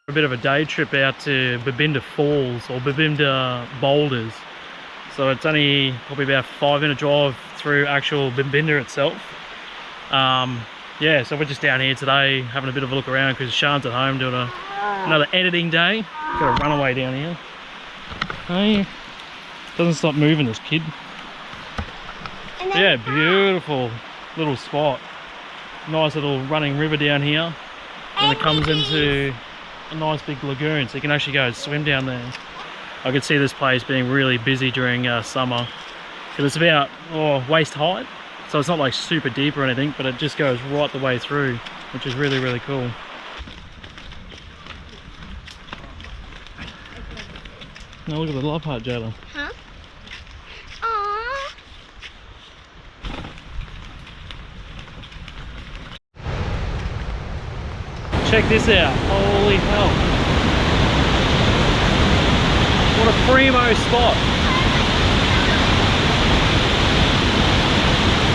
A bit of a day trip out to Babinda Falls or Babinda Boulders. So it's only probably about a 5-minute drive through actual Babinda itself. Yeah, so we're just down here today having a bit of a look around because Sian's at home doing another editing day. Got a runaway down here. Hey, doesn't stop moving, this kid. Yeah, beautiful little spot. Nice little running river down here, and it comes into a nice big lagoon, so you can actually go and swim down there. I could see this place being really busy during summer because it's about waist height, so it's not like super deep or anything, but it just goes right the way through, which is really, really cool. Now look at the love heart, Jada. Huh? Check this out, holy hell. What a primo spot.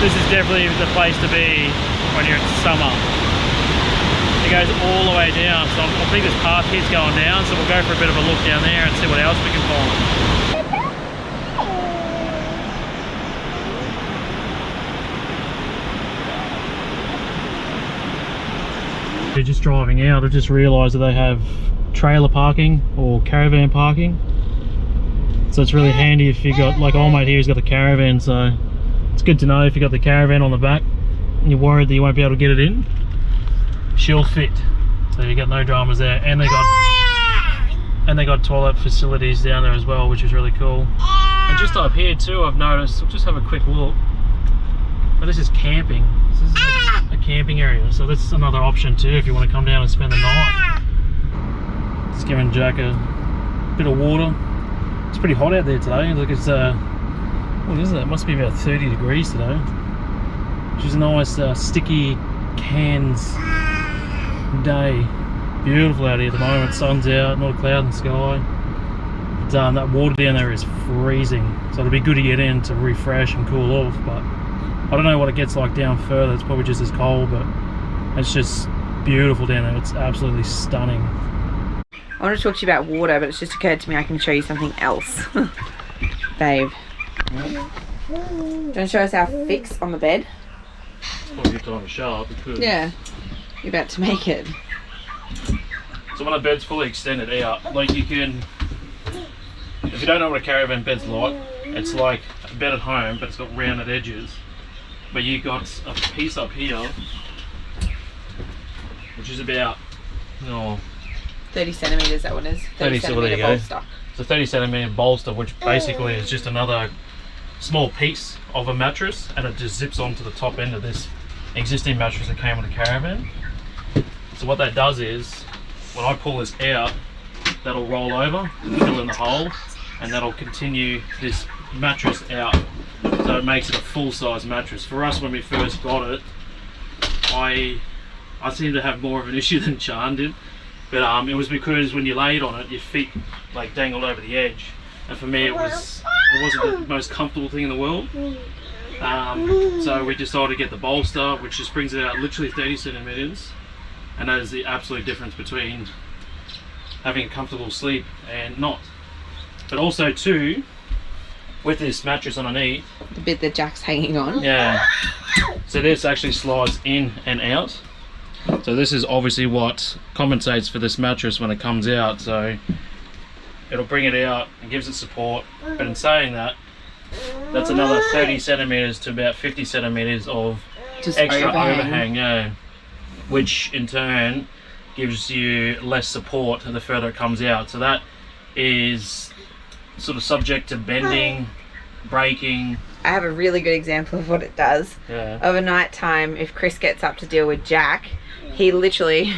This is definitely the place to be when you're in summer. It goes all the way down, so I think this path here's going down, so we'll go for a bit of a look down there and see what else we can find. Just driving out, I've just realised that they have trailer parking or caravan parking, so it's really handy if you got, like old mate here, he's got the caravan, so it's good to know if you got the caravan on the back and you're worried that you won't be able to get it in, she'll fit. So you got no dramas there, and they got toilet facilities down there as well, which is really cool. And just up here too, I've noticed, we'll just have a quick look. Oh, this is camping. This is a camping area, so that's another option too if you want to come down and spend the night. Just giving Jack a bit of water. It's pretty hot out there today. Look, it's what is it? It must be about 30 degrees today, which is a nice sticky cans day. Beautiful out here at the moment. Sun's out, not a cloud in the sky. But that water down there is freezing, so it'll be good to get in to refresh and cool off. But I don't know what it gets like down further. It's probably just as cold, but it's just beautiful down there. It's absolutely stunning. I want to talk to you about water, but it's just occurred to me I can show you something else. Babe, do you want to show us our fix on the bed? It's probably a good time to show up because... Yeah, you're about to make it. So when a bed's fully extended out, like you can... If you don't know what a caravan bed's like, it's like a bed at home, but it's got rounded edges. But you got a piece up here, which is about 30 centimetres, that one is. 30 centimetre bolster. It's a 30 centimetre bolster, which basically is just another small piece of a mattress, and it just zips onto the top end of this existing mattress that came with the caravan. So what that does is, when I pull this out, that'll roll over, fill in the hole, and that'll continue this mattress out. So it makes it a full-size mattress. For us, when we first got it, I seemed to have more of an issue than Sian did, but it was because when you laid on it, your feet like dangled over the edge, and for me it wasn't the most comfortable thing in the world. So we decided to get the bolster, which just brings it out literally 30 centimeters, and that is the absolute difference between having a comfortable sleep and not. But also too, with this mattress underneath, the bit that Jack's hanging on. Yeah. So this actually slides in and out. So this is obviously what compensates for this mattress when it comes out. So it'll bring it out and gives it support. But in saying that, that's another 30 centimeters to about 50 centimeters of just extra overhang, yeah, which in turn gives you less support the further it comes out. So that is sort of subject to bending, breaking. I have a really good example of what it does. Yeah. Overnight time, if Chris gets up to deal with Jack, he literally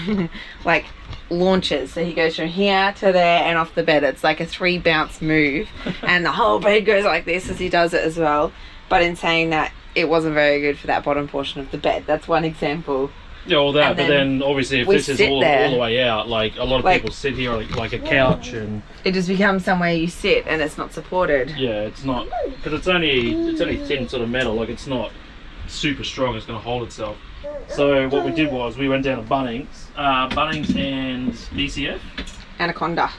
like launches. So he goes from here to there and off the bed. It's like a 3 bounce move, and the whole bed goes like this as he does it as well. But in saying that, it wasn't very good for that bottom portion of the bed. That's one example. Yeah, all that, but then obviously if this is all the way out, like a lot of people sit here like a couch, and it just becomes somewhere you sit and it's not supported. Yeah, it's not, because it's only thin sort of metal, like it's not super strong, it's going to hold itself. So what we did was we went down to Bunnings and BCF, Anaconda.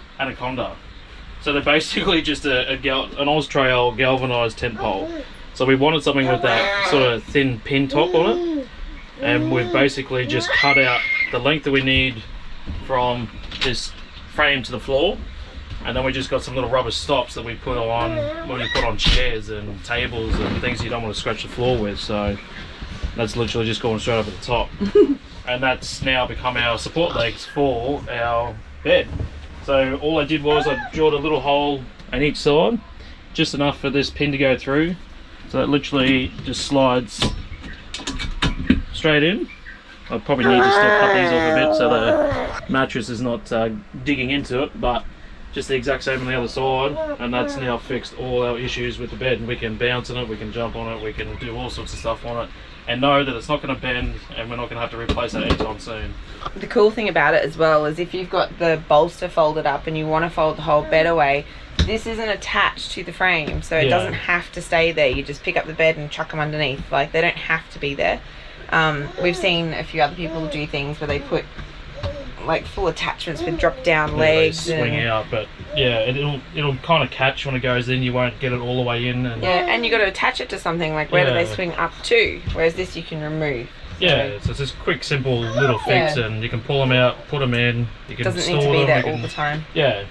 So they're basically just an Austrail galvanised tent pole. So we wanted something with that sort of thin pin top on it, and we've basically just cut out the length that we need from this frame to the floor, and then we just got some little rubber stops that we put on when you put on chairs and tables and things you don't want to scratch the floor with. So that's literally just going straight up at the top. And that's now become our support legs for our bed. So all I did was I drilled a little hole on each side, just enough for this pin to go through. So it literally just slides straight in. I probably need to still cut these off a bit so the mattress is not digging into it, but just the exact same on the other side, and that's now fixed all our issues with the bed. And we can bounce on it, we can jump on it, we can do all sorts of stuff on it, and know that it's not going to bend and we're not going to have to replace that anytime soon. The cool thing about it as well is if you've got the bolster folded up and you want to fold the whole bed away, this isn't attached to the frame, so it doesn't have to stay there. You just pick up the bed and chuck them underneath. Like, they don't have to be there. We've seen a few other people do things where they put like full attachments with drop down legs. They swing out, but yeah, it'll kind of catch when it goes in. You won't get it all the way in. And and you got to attach it to something. Like, where do they swing up to? Whereas this you can remove. Yeah, so it's just quick, simple little fix, and you can pull them out, put them in. You can doesn't store need to be them, there all the time. Yeah.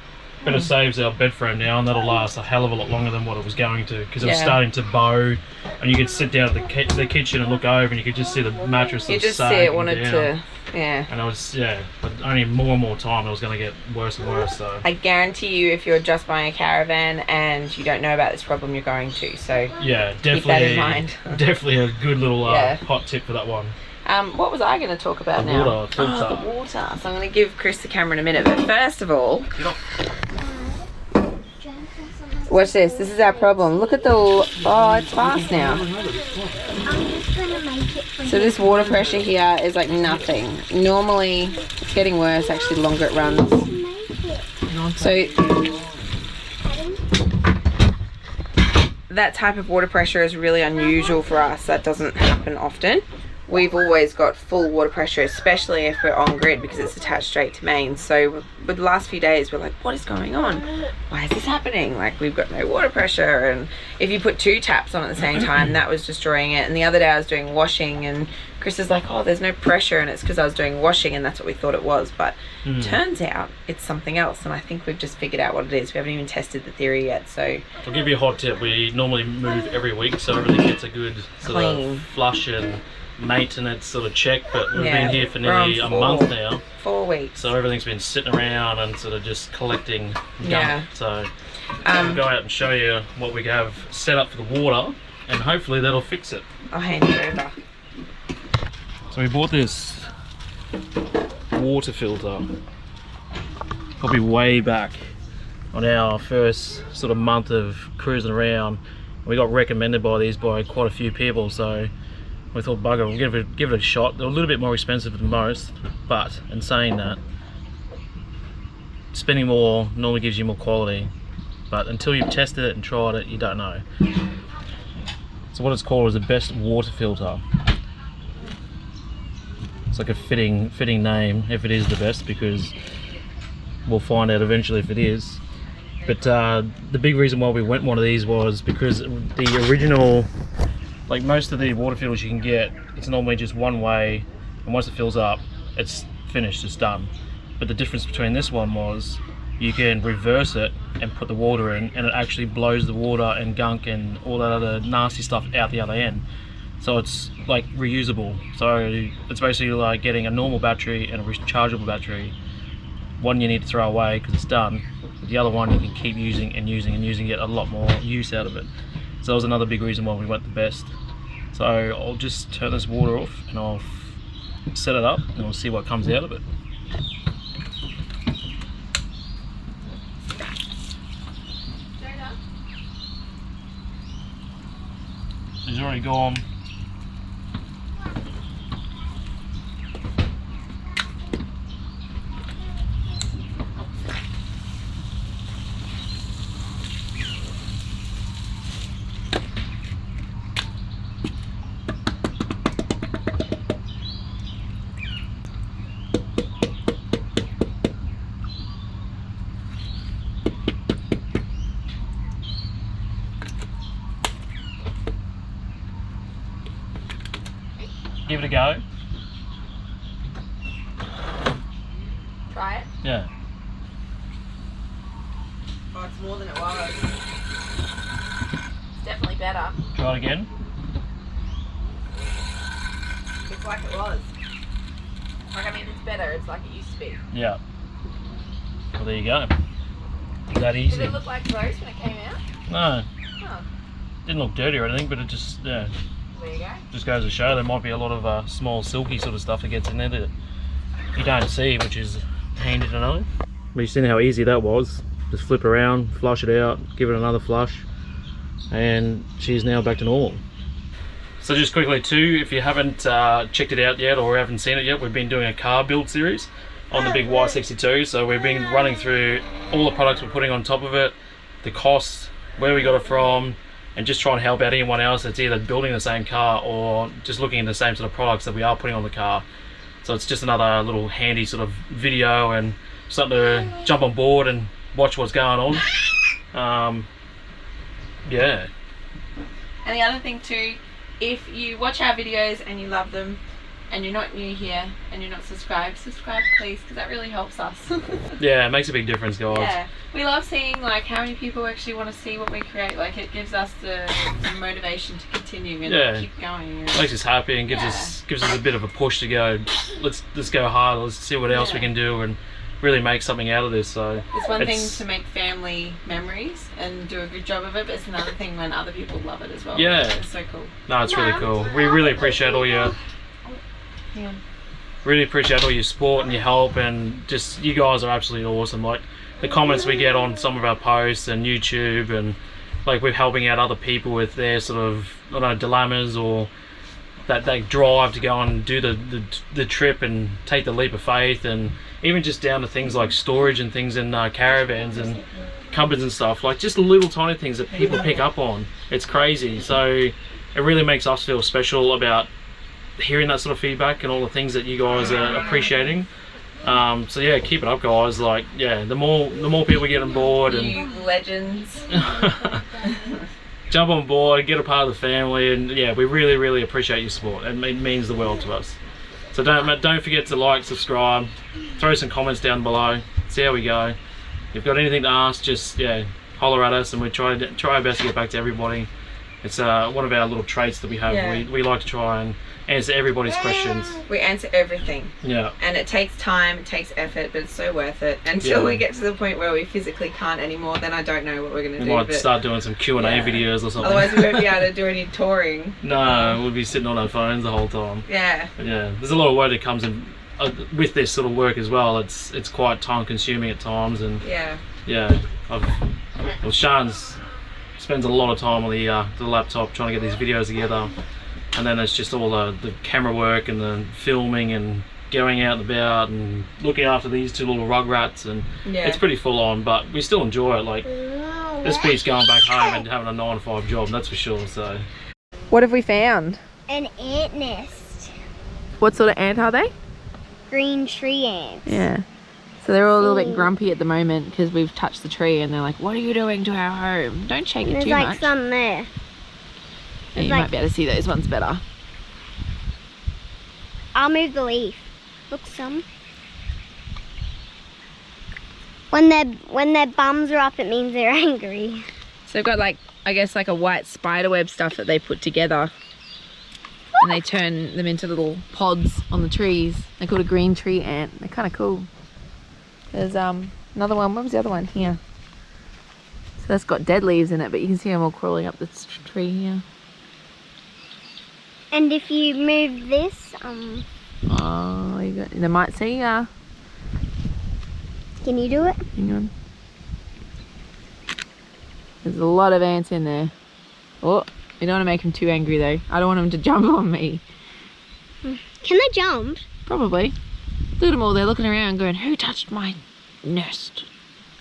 But it saves our bed frame now, and that'll last a hell of a lot longer than what it was going to, because it was starting to bow, and you could sit down at the kitchen and look over, and you could just see the mattress. You just see it wanted down. to, And it was, but only more and more time it was going to get worse and worse. So I guarantee you, if you're just buying a caravan and you don't know about this problem, you're going to. So yeah, definitely keep that in mind. Definitely a good little hot tip for that one. What was I going to talk about now? Water filter. The water. So I'm going to give Chris the camera in a minute. But first of all, watch this. This is our problem. Look at the... Oh, it's fast now. So this water pressure here is like nothing. Normally, it's getting worse. Actually, the longer it runs. So that type of water pressure is really unusual for us. That doesn't happen often. We've always got full water pressure, especially if we're on grid, because it's attached straight to mains. So with the last few days, we're like, what is going on? Why is this happening? Like, we've got no water pressure. And if you put 2 taps on at the same time, that was destroying it. And the other day I was doing washing, and Chris is like, oh, there's no pressure, and it's because I was doing washing, and that's what we thought it was. But turns out it's something else, and I think we've just figured out what it is. We haven't even tested the theory yet. So I'll give you a hot tip. We normally move every week, so everything gets a good sort of flush and maintenance sort of check, but we've been here for nearly a month now. 4 weeks. So everything's been sitting around and sort of just collecting gunk. So we'll go out and show you what we have set up for the water, and hopefully that'll fix it. I'll hand you over. So we bought this water filter probably way back on our first sort of month of cruising around. We got recommended by these by quite a few people, so we thought, bugger, we'll give it a shot. They're a little bit more expensive than most, but in saying that, spending more normally gives you more quality, but until you've tested it and tried it, you don't know. So what it's called is the best water filter. It's like a fitting name if it is the best, because we'll find out eventually if it is. But the big reason why we went one of these was because the original, like most of the water filters you can get, it's normally just one way, and once it fills up, it's finished, it's done. But the difference between this one was you can reverse it and put the water in, and it actually blows the water and gunk and all that other nasty stuff out the other end. So it's like reusable. So it's basically like getting a normal battery and a rechargeable battery. One you need to throw away because it's done, but the other one you can keep using and using and using, get a lot more use out of it. So that was another big reason why we went the best. So I'll just turn this water off and I'll set it up and we'll see what comes out of it. He's already gone. give it a go? Try it? Yeah. Oh, it's more than it was. It's definitely better. Try it again. It's like it was. Like, I mean, it's better. It's like it used to be. Yeah. Well, there you go. That Did easy. it look like gross when it came out? No. Oh, Didn't look dirty or anything, but it just, yeah, there you go. just goes to show there might be a lot of small silky sort of stuff that gets in there that you don't see, which is handy to know. But you've seen how easy that was. Just flip around, flush it out, give it another flush, and she's now back to normal. So just quickly too, if you haven't checked it out yet or haven't seen it yet, we've been doing a car build series on the big Y62. So we've been running through all the products we're putting on top of it, the cost, where we got it from, and just trying to help out anyone else that's either building the same car or just looking at the same sort of products that we are putting on the car. So it's just another little handy sort of video and something to jump on board and watch what's going on. Yeah. And the other thing too, if you watch our videos and you love them and you're not new here and you're not subscribed, subscribe please, because that really helps us. Yeah, it makes a big difference, guys. Yeah, we love seeing like how many people actually want to see what we create. Like, it gives us the motivation to continue and keep going. And Makes us happy and gives us a bit of a push to go. Let's go hard. Let's see what else we can do and really make something out of this. So it's one thing to make family memories and do a good job of it, but it's another thing when other people love it as well. Yeah, it's so cool. No, it's really cool. We really appreciate all your support and your help, and just you guys are absolutely awesome. Like the comments we get on some of our posts and YouTube, and like we're helping out other people with their sort of, I don't know, dilemmas or that they drive to go and do the trip and take the leap of faith, and even just down to things like storage and things in caravans and cupboards and stuff, like just little tiny things that people pick up on. It's crazy. So it really makes us feel special about hearing that sort of feedback and all the things that you guys are appreciating. So yeah, keep it up, guys. Like, yeah, the more people get on board, and you legends. jump on board, get a part of the family, and yeah, we really appreciate your support. It means the world to us. So don't forget to like, subscribe, throw some comments down below, see how we go. If you've got anything to ask, just holler at us, and we try our best to get back to everybody. It's one of our little traits that we have. Yeah. We like to try and answer everybody's questions. We answer everything. Yeah. And it takes time, it takes effort, but it's so worth it. Until we get to the point where we physically can't anymore, then I don't know what we're going to do. We might start doing some Q&A videos or something. Otherwise we won't be able to do any touring. No, we'll be sitting on our phones the whole time. Yeah. But yeah, there's a lot of work that comes in with this sort of work as well. It's quite time consuming at times, and Sian spends a lot of time on the laptop trying to get these videos together, and then it's just all the camera work and the filming and going out and about and looking after these two little rug rats, and it's pretty full on, but we still enjoy it. Like, this beats going back home and having a 9-to-5 job, that's for sure. So what have we found? An ant nest. What sort of ant are they? Green tree ants. Yeah. So they're all a little bit grumpy at the moment because we've touched the tree, and they're like, what are you doing to our home? Don't shake it too much. There's like some there. Yeah, you might be able to see those ones better. I'll move the leaf. Look, some. When their bums are up, it means they're angry. So they've got like, I guess like a white spiderweb stuff that they put together, and they turn them into little pods on the trees. They're called a green tree ant. They're kind of cool. There's another one. What was the other one? Here. So that's got dead leaves in it, but you can see them all crawling up this tree here. And if you move this, oh, they might see ya. Can you do it? Hang on. There's a lot of ants in there. Oh, we don't want to make them too angry though. I don't want them to jump on me. Can they jump? Probably. Look at them all, they're looking around going, who touched my nest?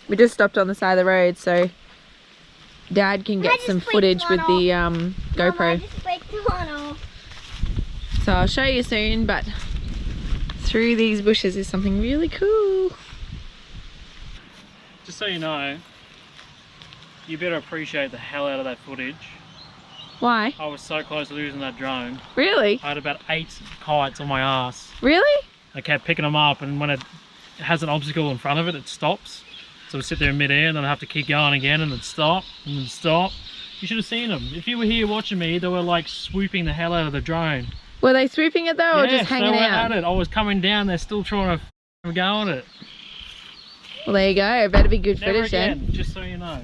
We just stopped on the side of the road so Dad can get some footage with the GoPro. Mom, I just flicked one off. So I'll show you soon, but through these bushes is something really cool. just so you know, you better appreciate the hell out of that footage, Why? I was so close to losing that drone. Really? I had about 8 kites on my ass. Really? I kept picking them up, and when it has an obstacle in front of it, it stops. So we sit there in mid-air, and then I have to keep going again, and then stop, and then stop. You should have seen them. If you were here watching me, they were like swooping the hell out of the drone. Were they swooping it though, or just hanging they were out? at it. I was coming down, they're still trying to go on it. Well, there you go. Better be good Never footage again, then. just so you know.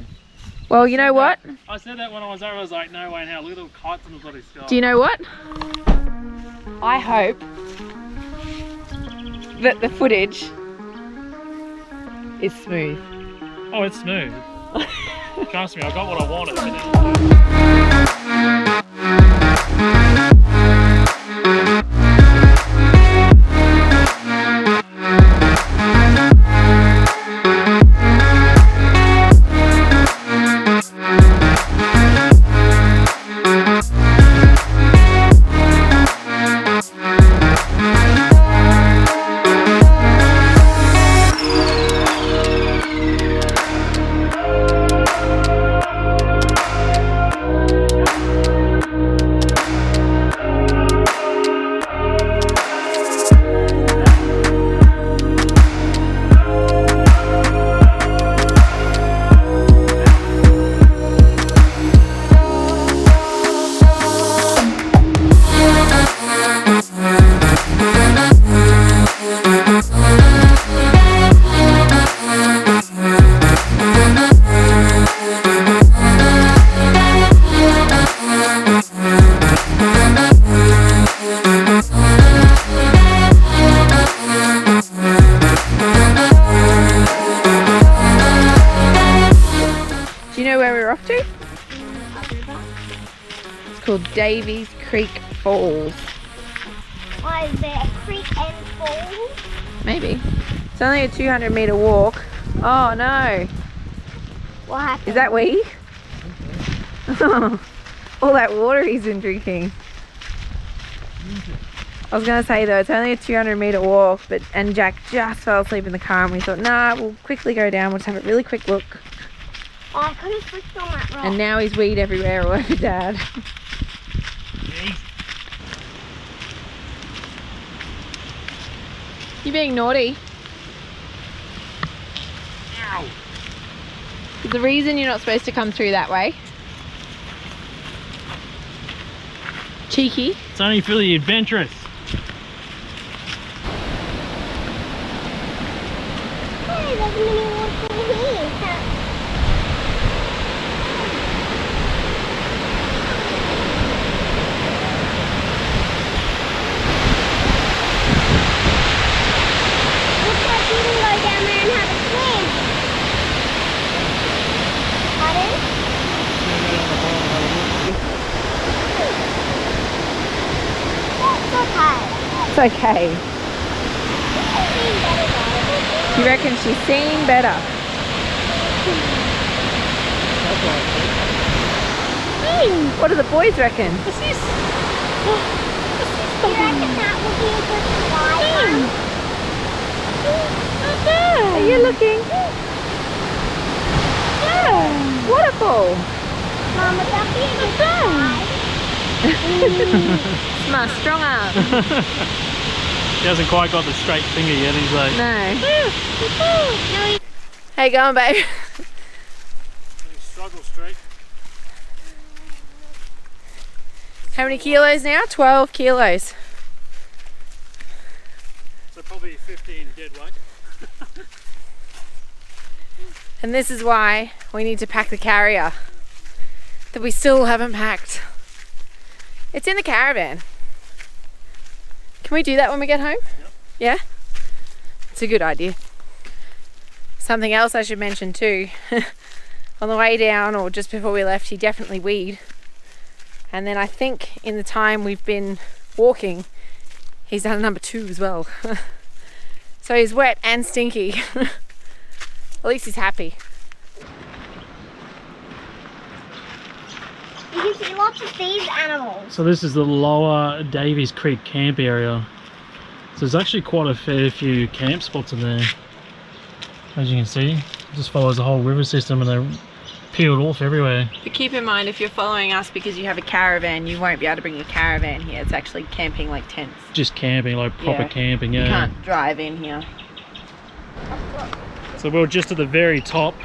Well, you know what? I said that when I was over, I was like, no way in hell, look at the kites in the bloody sky. Do you know what? I hope that the footage is smooth. Oh, it's smooth. Trust me, I got what I wanted. Davies Creek Falls. Why is there a creek and falls? Maybe. It's only a 200-meter walk. Oh no. What happened? Is that wee? All that water he's been drinking. I was going to say though, it's only a 200-meter walk, and Jack just fell asleep in the car, and we thought, nah, we'll quickly go down, we'll just have a really quick look. Oh, I could have switched on that rock. And now he's weed everywhere all over Dad. You being naughty? Ow. There's a reason you're not supposed to come through that way. Cheeky. It's only for the adventurous. Hey, there's a mini waterfall here. Looks like you can go down there and have a swim. Pardon? It's okay. It's okay. You reckon she's seen better? What do the boys reckon? Do you reckon that will be a good slide? Are you looking? Yeah. Waterfall. Mum, would that be a good slide? Smart, strong arm. He hasn't quite got the straight finger yet, he's like... No. How you going, babe? Struggle straight. How many kilos now? 12 kilos. So probably 15 dead weight. And this is why we need to pack the carrier that we still haven't packed. It's in the caravan. Can we do that when we get home? Yep. Yeah? It's a good idea. Something else I should mention too. On the way down, or just before we left, he definitely weed. And then I think in the time we've been walking, he's done a number 2 as well. So he's wet and stinky. At least he's happy. You can see lots of these animals. So this is the lower Davies Creek camp area. So there's actually quite a fair few camp spots in there. As you can see, it just follows the whole river system, and peeled off everywhere. But keep in mind, if you're following us because you have a caravan, you won't be able to bring your caravan here. It's actually camping like tents. Just camping, like proper camping, yeah. You can't drive in here. So we're just at the very top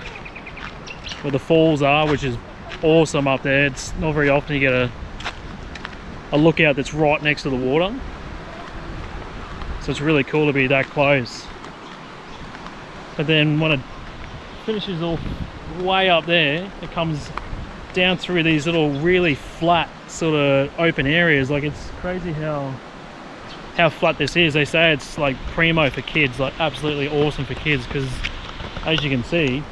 where the falls are, which is awesome up there. It's not very often you get a lookout that's right next to the water. So it's really cool to be that close. But then when it finishes off way up there, it comes down through these little really flat sort of open areas. Like, it's crazy how flat this is. They say it's like primo for kids, like absolutely awesome for kids, because as you can see,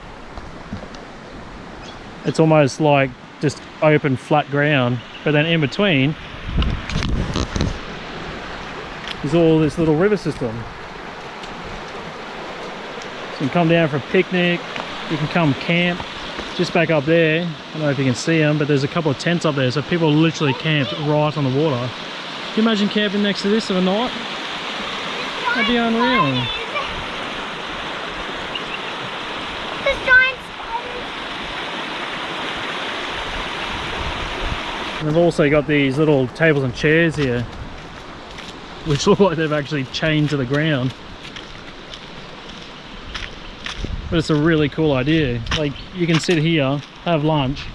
it's almost like just open flat ground, but then in between is all this little river system. So you can come down for a picnic, you can come camp just back up there. I don't know if you can see them, but there's a couple of tents up there, so people literally camped right on the water. Can you imagine camping next to this of a night? That'd be unreal. And they've also got these little tables and chairs here, which look like they've actually chained to the ground. But it's a really cool idea. Like, you can sit here, have lunch,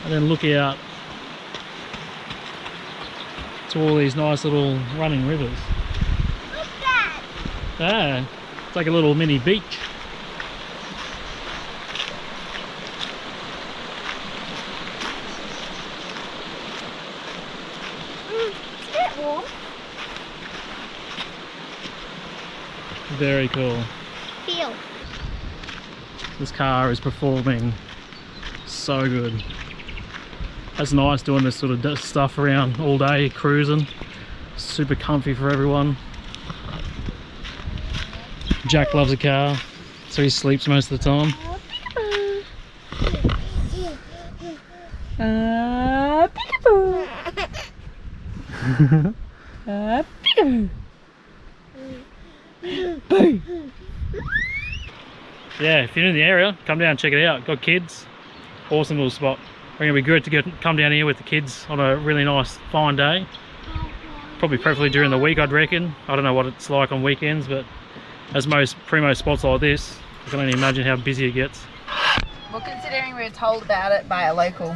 and then look out to all these nice little running rivers. Look that. Yeah, it's like a little mini beach. It's a bit warm. Very cool. Feel. This car is performing so good. That's nice doing this sort of stuff around all day, cruising. Super comfy for everyone. Jack loves a car, so he sleeps most of the time. Peekaboo. Peekaboo. Boo. Yeah, if you're in the area, come down and check it out. Got kids, awesome little spot. We're gonna be good to come down here with the kids on a really nice fine day. Probably preferably during the week, I'd reckon. I don't know what it's like on weekends, but as most primo spots like this, I can only imagine how busy it gets. Well, considering we were told about it by a local,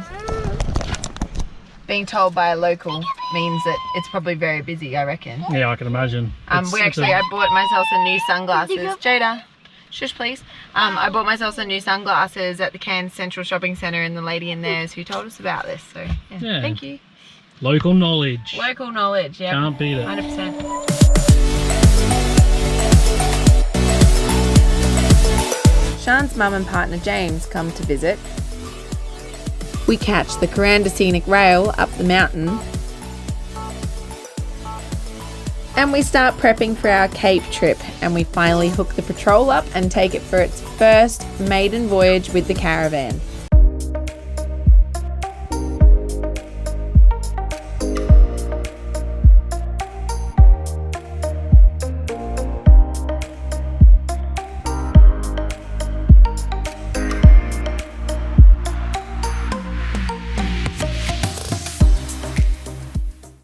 being told by a local means that it's probably very busy, I reckon. Yeah, I can imagine. I bought myself some new sunglasses. Jada, shush please. I bought myself some new sunglasses at the Cairns Central Shopping Centre, and the lady in there is who told us about this. So, yeah. Thank you. Local knowledge. Local knowledge, yeah. Can't beat it. 100%. Sean's mum and partner James come to visit. We catch the Kuranda Scenic Rail up the mountain. And we start prepping for our Cape trip, and we finally hook the patrol up and take it for its first maiden voyage with the caravan.